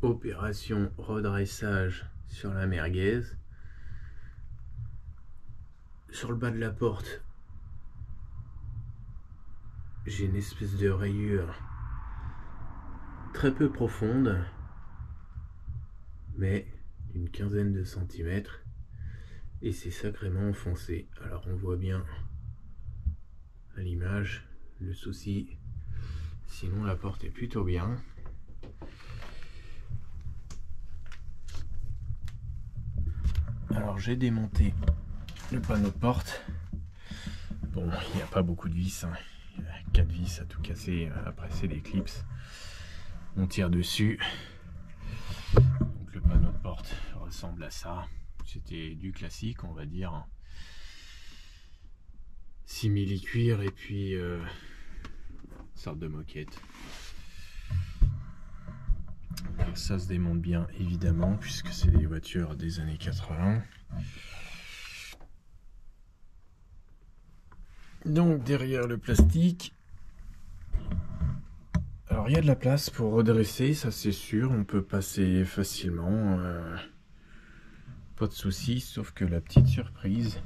Opération redressage sur la merguez. Sur le bas de la porte, j'ai une espèce de rayure très peu profonde, mais une quinzaine de centimètres, et c'est sacrément enfoncé. Alors on voit bien à l'image le souci, sinon la porte est plutôt bien. Alors j'ai démonté le panneau de porte. Bon, il n'y a pas beaucoup de vis, hein. Il y a 4 vis à tout casser. Après c'est des clips. On tire dessus. Donc le panneau de porte ressemble à ça. C'était du classique, on va dire. Simili-cuir et puis une sorte de moquette. Alors ça se démonte bien évidemment puisque c'est des voitures des années 80. Donc derrière le plastique, alors il y a de la place pour redresser, ça c'est sûr, on peut passer facilement, pas de souci, sauf que la petite surprise,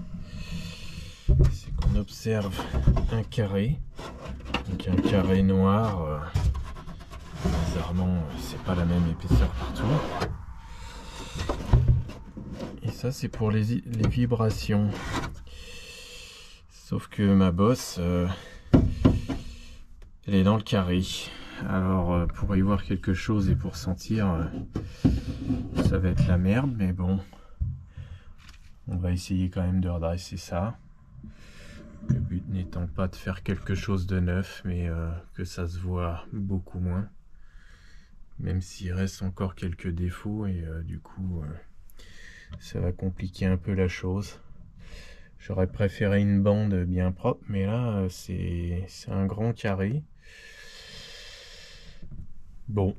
c'est qu'on observe un carré, donc un carré noir, bizarrement c'est pas la même épaisseur partout, et ça c'est pour les vibrations. Sauf que ma bosse, elle est dans le carré. Alors pour y voir quelque chose et pour sentir, ça va être la merde, mais bon, on va essayer quand même de redresser ça. Le but n'étant pas de faire quelque chose de neuf, mais que ça se voit beaucoup moins. Même s'il reste encore quelques défauts et du coup, ça va compliquer un peu la chose. J'aurais préféré une bande bien propre, mais là, c'est un grand carré. Bon,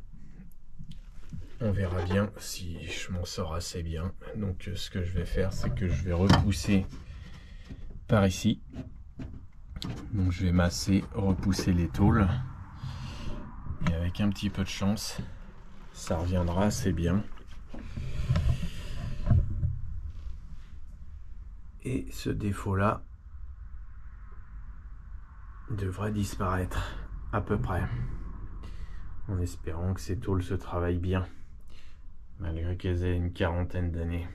on verra bien si je m'en sors assez bien. Donc, ce que je vais faire, c'est que je vais repousser par ici. Donc, je vais masser, repousser les tôles. Et avec un petit peu de chance, ça reviendra assez bien. Et ce défaut-là devrait disparaître à peu près, en espérant que ces tôles se travaillent bien, malgré qu'elles aient une quarantaine d'années.